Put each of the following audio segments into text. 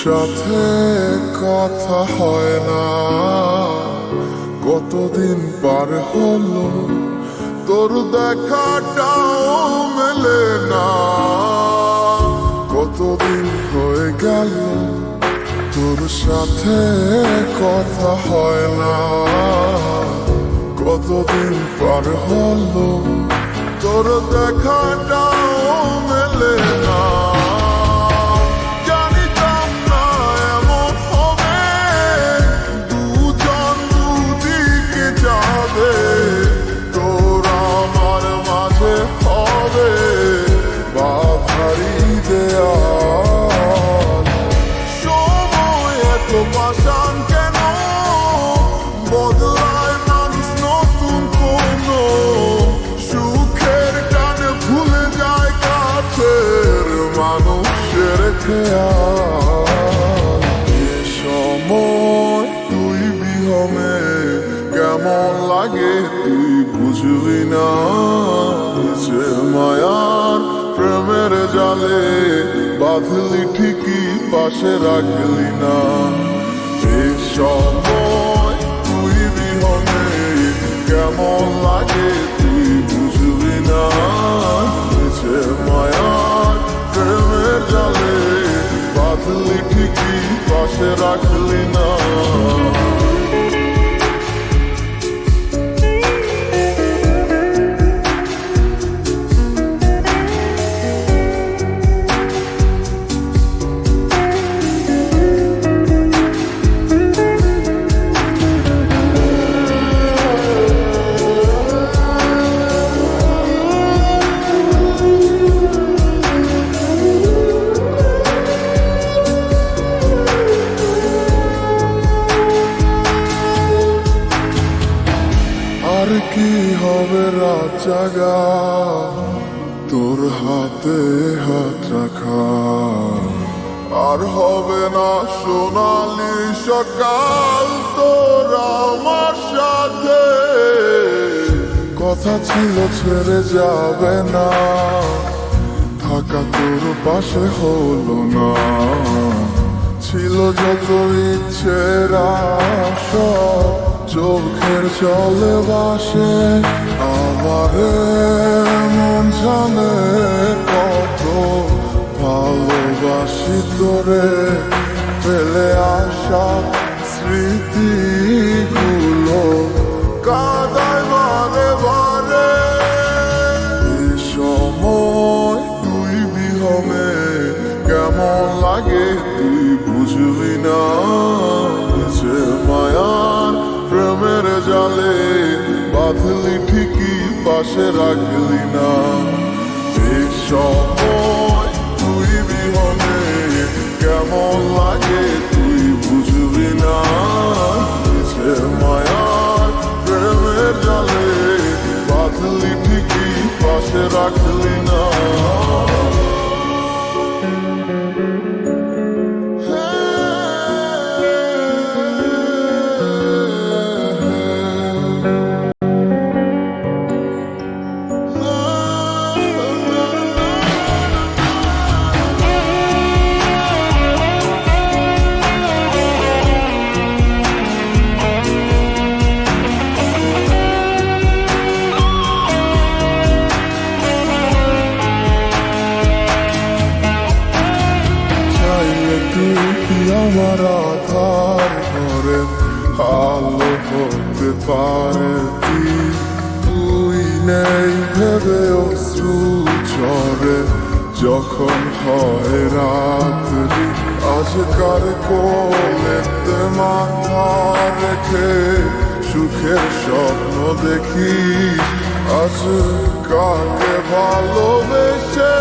সাথে কথা হয় না, কতদিন পার হলো তোর দেখাটাও মেলে না। কতদিন হয়ে গেল তোর সাথে কথা হয় না, কতদিন পার হলো তোর দেখাটাও মেলে না। পাষাণ কেন বদলায় মানুষ, নতুন কোন সুখের টানে ভুলে যায় কাছের মানুষের খেয়াল। এ সময় তুই বিহনে কেমন লাগে তুই বুঝবি না, যে মায়ার প্রেমের জালে বাঁধলি ঠিকই পাশে রাখলি না। এই সময় তুই বিহনে কেমন লাগে তুই বুঝবি না, যে মায়ার প্রেমের জালে বাঁধলি ঠিকই পাশে রাখলি না। আর কি হবে রাত জাগা তোর হাতে হাত রাখা, আর হবে না সোনালি সকাল তোর আমার সাথে। কথা ছিল ছেড়ে যাবে না, থাকা তোর পাশে হলো না। ছিল যত ইচ্ছের আশা চোখের জলে ভাসে, আমারে মন জানে কত ভালোবাসি তোরে। ফেলে আসা স্মৃতিগুলো কাঁদায় বারে বারে। এই সময় তুই বিহনে কেমন লাগে তুই বুঝবি না, যে মায়ার প্রেমের জালে বাঁধলি ঠিকই পাশে রাখলি না। এই সময় তুই বিহনে কেমন লাগে তুই বুঝবি না, যে মায়ার প্রেমের জালে বাঁধলি ঠিকই পাশে রাখলি না। আমার আধার ঘরে আলো হতে পারে তুই নেই ভেবে অশ্রু ঝরে যখন হয় রাত্রি। আজকার কোলেতে মাথা রেখে সুখের স্বপ্ন দেখি, আজ কাকে ভালোবেসে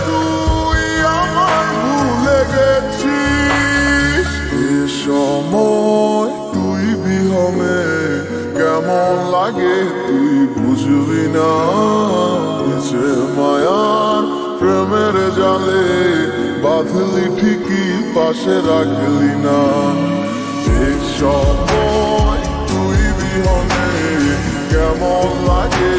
তুই আমায় ভুলে গেছিস। এ সময় তুই বিহনে কেমন লাগে তুই বুঝবি না, যে মায়ার প্রেমের জালে বাঁধলি ঠিকই পাশে রাখলি না। এই সময় তুই বিহনে কেমন লাগে